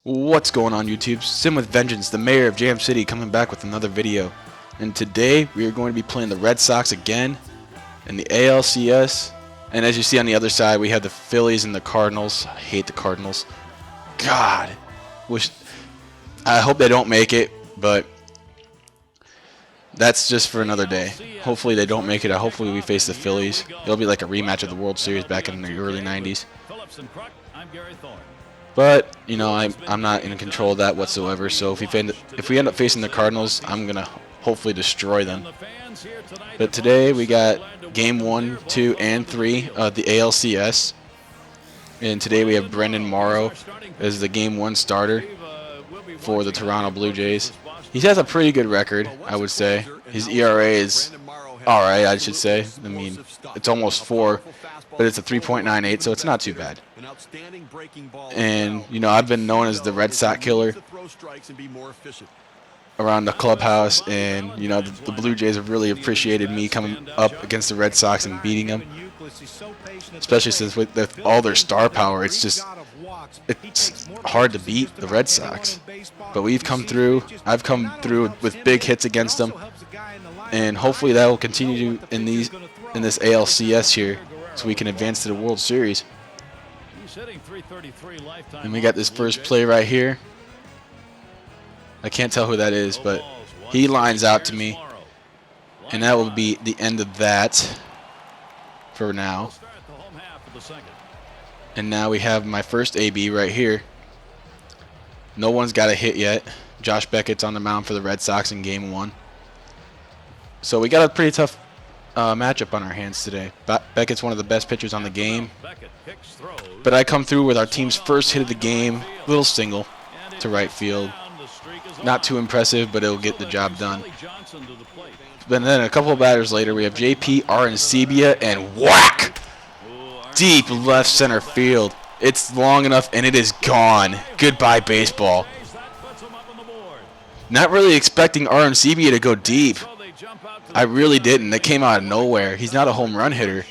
What's going on YouTube? Sim with Vengeance, the mayor of Jam City, coming back with another video. And today we are going to be playing the Red Sox again in the ALCS. And as you see on the other side, we have the Phillies and the Cardinals. I hate the Cardinals. God, I hope they don't make it, but that's just for another day. Hopefully they don't make it. Hopefully we face the Phillies. It'll be like a rematch of the World Series back in the early 90s. But, you know, I'm not in control of that whatsoever. So if we end up facing the Cardinals, I'm going to hopefully destroy them. But today we got Game 1, 2, and 3 of the ALCS. And today we have Brendan Morrow as the Game 1 starter for the Toronto Blue Jays. He has a pretty good record, I would say. His ERA is alright, I should say. I mean, it's almost 4, but it's a 3.98, so it's not too bad. And, you know, I've been known as the Red Sox killer around the clubhouse, and, you know, the Blue Jays have really appreciated me coming up against the Red Sox and beating them. Especially since with all their star power, it's hard to beat the Red Sox. But we've come through. I've come through with big hits against them, and hopefully that will continue in this ALCS here, so we can advance to the World Series. And we got this first play right here. I can't tell who that is, but he lines out to me, and that will be the end of that for now. And now we have my first AB right here. No one's got a hit yet. Josh Beckett's on the mound for the Red Sox in Game 1. So we got a pretty tough matchup on our hands today. Beckett's one of the best pitchers on the game. But I come through with our team's first hit of the game. Little single to right field. Not too impressive, but it'll get the job done. But then a couple of batters later, we have JP Arancibia, and whack! Deep left center field. It's long enough, and it is gone. Goodbye, baseball. Not really expecting Arancibia to go deep. I really didn't. That came out of nowhere. He's not a home run hitter,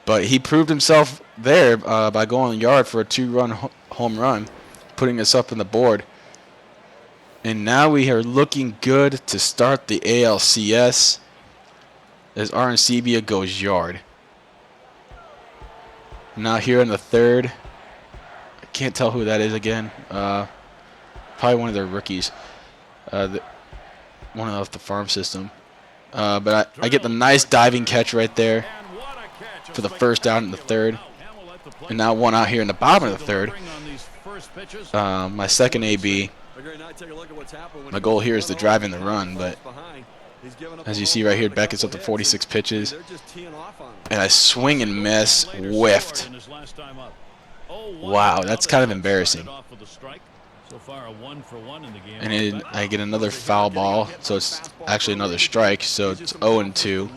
but he proved himself there by going yard for a 2-run home run, putting us up on the board. And now we are looking good to start the ALCS as Arancibia goes yard. Now here in the third, I can't tell who that is again. Probably one of their rookies, one off the farm system. But I get the nice diving catch right there for the first down in the third. And now one out here in the bottom of the third. My second AB. My goal here is to drive in the run, but as you see right here, Beckett's up to 46 pitches. And I swing and miss, whiffed. Wow, that's kind of embarrassing. And then I get another foul ball, so it's actually another strike, so it's 0-2.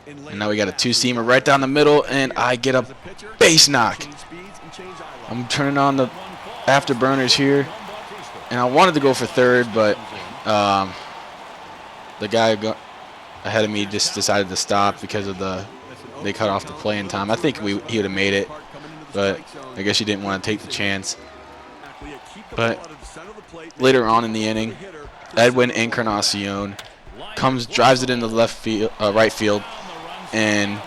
And now we got a two-seamer right down the middle, and I get a base knock. I'm turning on the afterburners here, and I wanted to go for third, but the guy ahead of me just decided to stop because of they cut off the playing time. I think he would have made it, but I guess he didn't want to take the chance. But later on in the inning, Edwin Encarnacion drives it into the right field, and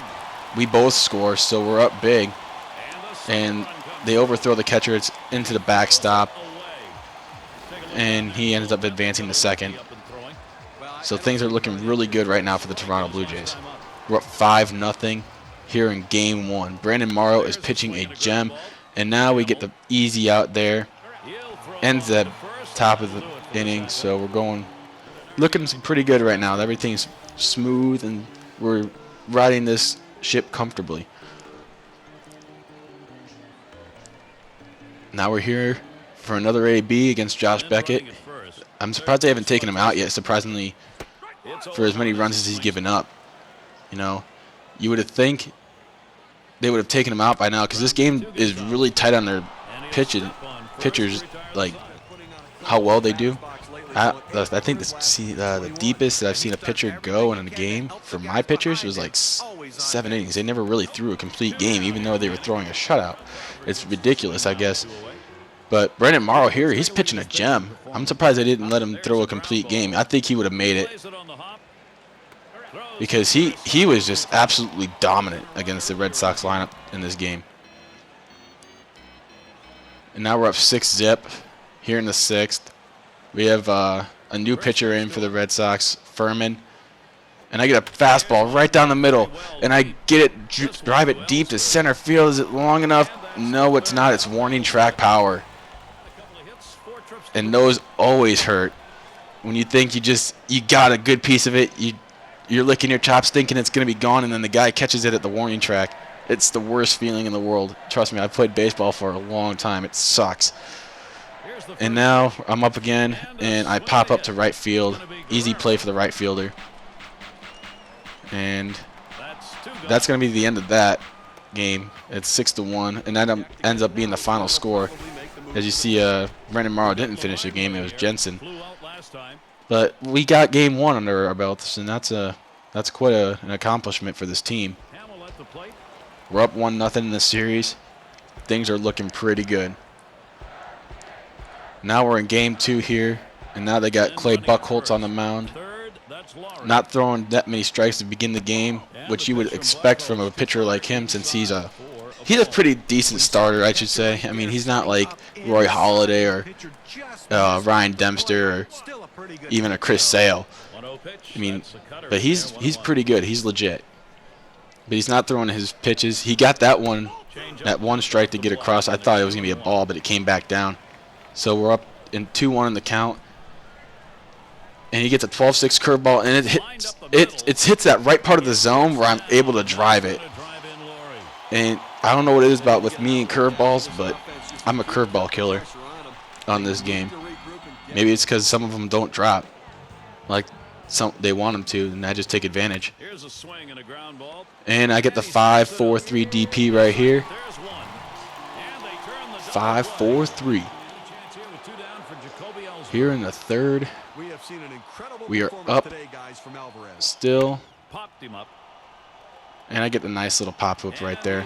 we both score, so we're up big. And they overthrow the catcher. It's into the backstop, and he ends up advancing to second. So things are looking really good right now for the Toronto Blue Jays. We're up 5-0 here in Game 1. Brandon Morrow is pitching a gem, and now we get the easy out there. Ends at top of the inning, so we're looking pretty good right now. Everything's smooth, and we're riding this ship comfortably. Now we're here for another AB against Josh Beckett. I'm surprised they haven't taken him out yet, surprisingly, for as many runs as he's given up. You know, you would have think they would have taken him out by now, because this game is really tight on their pitchers, like how well they do. I think the deepest that I've seen a pitcher go in a game for my pitchers was like 7 innings. They never really threw a complete game, even though they were throwing a shutout. It's ridiculous, I guess. But Brandon Morrow here, he's pitching a gem. I'm surprised they didn't let him throw a complete game. I think he would have made it because he was just absolutely dominant against the Red Sox lineup in this game. And now we're up 6-0 here in the 6th. We have a new pitcher in for the Red Sox, Furman. And I get a fastball right down the middle, and I get it, drive it deep to center field. Is it long enough? No, it's not. It's warning track power. And those always hurt. When you think you got a good piece of it, you're licking your chops thinking it's going to be gone, and then the guy catches it at the warning track. It's the worst feeling in the world. Trust me, I've played baseball for a long time. It sucks. And now I'm up again, and I pop up to right field. Easy play for the right fielder. And that's going to be the end of that game. It's 6-1, and that ends up being the final score. As you see, Brandon Morrow didn't finish the game. It was Jensen. But we got game 1 under our belts, and that's quite an accomplishment for this team. We're up 1-0 in this series. Things are looking pretty good. Now we're in game 2 here, and now they got Clay Buchholz on the mound. Not throwing that many strikes to begin the game, which you would expect from a pitcher like him, since he's a pretty decent starter, I should say. I mean, he's not like Roy Halladay or Ryan Dempster or even a Chris Sale. I mean, but he's pretty good. He's legit. But he's not throwing his pitches. He got that one strike to get across. I thought it was going to be a ball, but it came back down. So we're up in 2-1 in the count. And he gets a 12-6 curveball, and it hits that right part of the zone where I'm able to drive it. And I don't know what it is about with me and curveballs, but I'm a curveball killer on this game. Maybe it's because some of them don't drop, like they want them to, and I just take advantage. And I get the 5-4-3 DP right here. 5-4-3. Here in the 3rd. We are up still. And I get the nice little pop-up right there,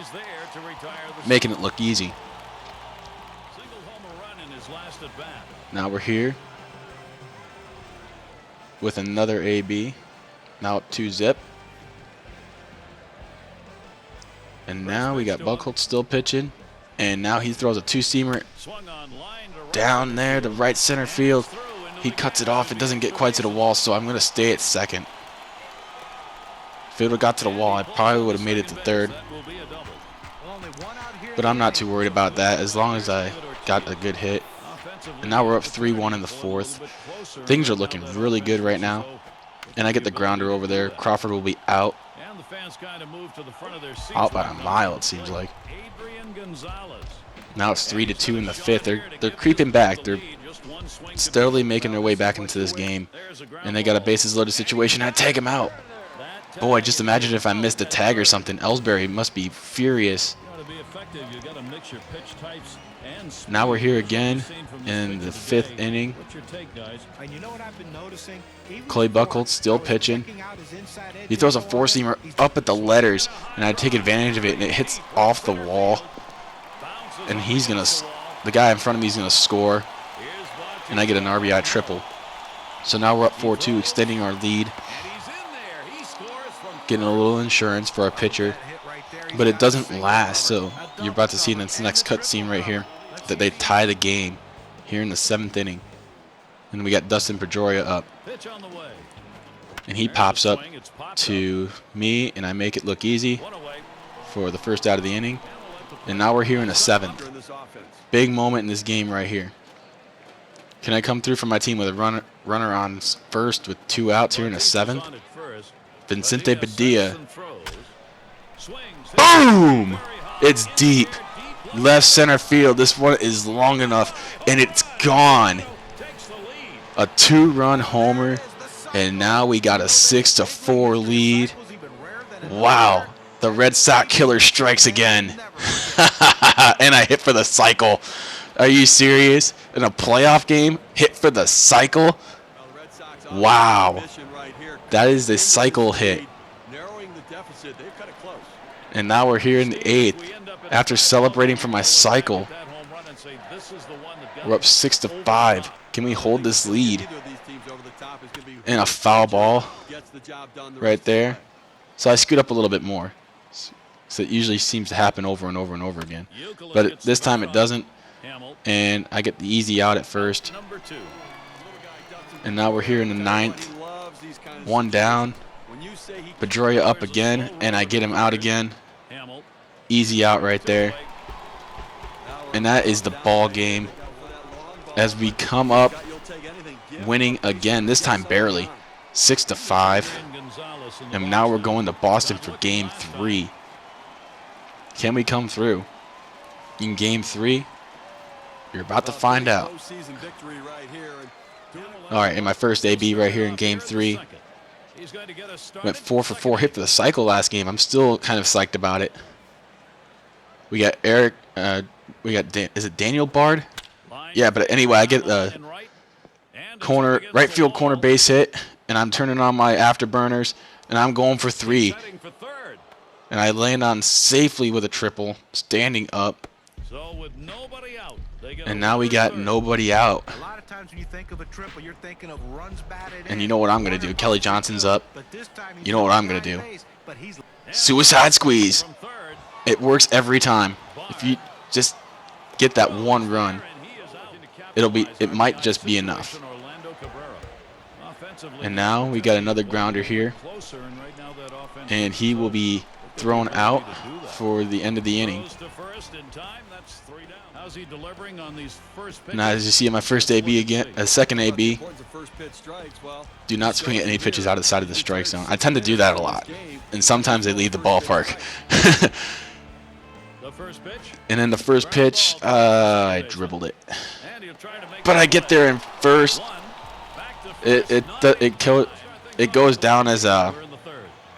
making it look easy. Now we're here with another AB. Now up 2-0. And now we got Buchholz still pitching. And now he throws a 2-seamer down there to right center field. He cuts it off. It doesn't get quite to the wall, so I'm going to stay at second. If it would have got to the wall, I probably would have made it to third. But I'm not too worried about that as long as I got a good hit. And now we're up 3-1 in the 4th. Things are looking really good right now. And I get the grounder over there. Crawford will be out. Out by a mile, it seems like. Now it's 3-2 in the 5th. They're creeping back. They're steadily making their way back into this game. And they got a bases loaded situation. I tag him out. Boy, just imagine if I missed a tag or something. Ellsbury must be furious. Now we're here again in the 5th inning. Clay Buchholz still pitching. He throws a 4-seamer up at the letters, and I take advantage of it, and it hits off the wall. And the guy in front of me is gonna score, and I get an RBI triple. So now we're up 4-2, extending our lead. Getting a little insurance for our pitcher, but it doesn't last. So you're about to see in this next cutscene right here that they tie the game here in the 7th inning. And we got Dustin Pedroia up. And he pops up to me, and I make it look easy for the first out of the inning. And now we're here in the 7th. Big moment in this game right here. Can I come through for my team with a runner on first with 2 outs here in the 7th? Vicente Padilla. Boom! It's deep. Left center field. This one is long enough, and it's gone. A 2-run homer, and now we got a 6-4 lead. Wow. The Red Sox killer strikes again. And I hit for the cycle. Are you serious? In a playoff game, hit for the cycle? Wow. That is the cycle hit. And now we're here in the 8th. After celebrating for my cycle, We're up 6-5. Can we hold this lead? And a foul ball right there. So I scoot up a little bit more. So it usually seems to happen over and over and over again. But this time it doesn't. And I get the easy out at first. And now we're here in the 9th. 1 down. Pedroia up again. And I get him out again. Easy out right there. And that is the ball game. As we come up winning again. This time barely. 6-5. And now we're going to Boston for game 3. Can we come through in game 3? You're about to find out. All right, in my first AB right here in game 3. Went 4 for 4, hit for the cycle last game. I'm still kind of psyched about it. We got Eric. Is it Daniel Bard? Yeah, but anyway, I get the right field corner base hit, and I'm turning on my afterburners, and I'm going for 3. And I land on safely with a triple, standing up. And now we got nobody out. And you know what I'm going to do? Kelly Johnson's up. You know what I'm going to do? Suicide squeeze. It works every time. If you just get that 1 run, it might just be enough. And now we got another grounder here. And he will be thrown out for the end of the inning. Now, as you see in my first AB again, second AB, do not swing at any pitches out of the side of the strike zone. I tend to do that a lot, and sometimes they leave the ballpark. And then the first pitch, I dribbled it, but I get there in first. It goes down as a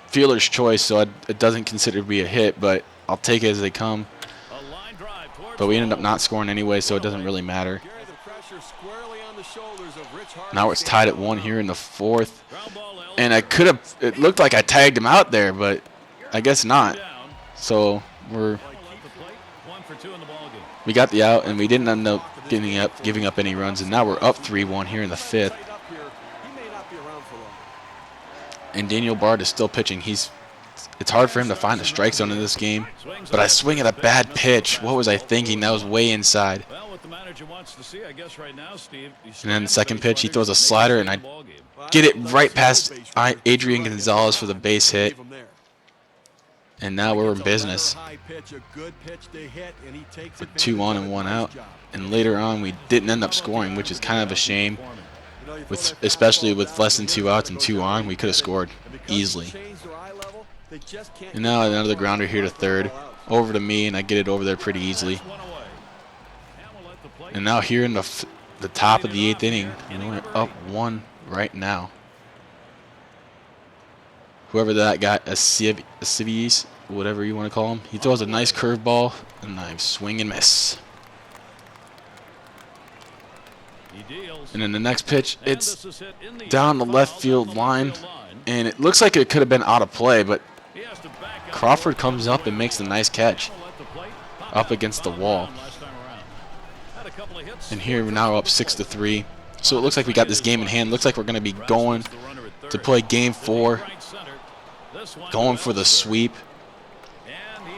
fielder's choice, so it doesn't consider to be a hit, but I'll take it as they come. But we ended up not scoring anyway, so it doesn't really matter. Now it's tied at 1 here in the 4th. And it looked like I tagged him out there, but I guess not. So we got the out, and we didn't end up giving up any runs, and now we're up 3-1 here in the 5th. And Daniel Bard is still pitching. It's hard for him to find the strike zone in this game, but I swing at a bad pitch. What was I thinking? That was way inside. And then the second pitch, he throws a slider, and I get it right past Adrian Gonzalez for the base hit. And now we're in business with 2 on and 1 out. And later on, we didn't end up scoring, which is kind of a shame. Especially with less than 2 outs and 2 on, we could have scored easily. And now another grounder here to third, over to me, and I get it over there pretty easily. And now here in the top of the 8th inning, and we're up 1 right now. Whoever that guy, Civies, whatever you want to call him, he throws a nice curveball, and I swing and miss. And then the next pitch, it's down the left field line, and it looks like it could have been out of play, but Crawford comes up and makes a nice catch up against the wall. And here we're now up 6-3. So it looks like we got this game in hand. Looks like we're going to be going to play game 4, going for the sweep.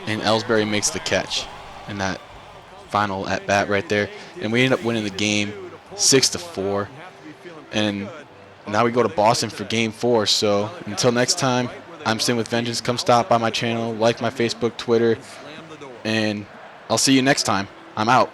And Ellsbury makes the catch in that final at bat right there. And we end up winning the game 6-4. And now we go to Boston for game 4. So until next time, I'm Sin with Vengeance. Come stop by my channel, like my Facebook, Twitter, and I'll see you next time. I'm out.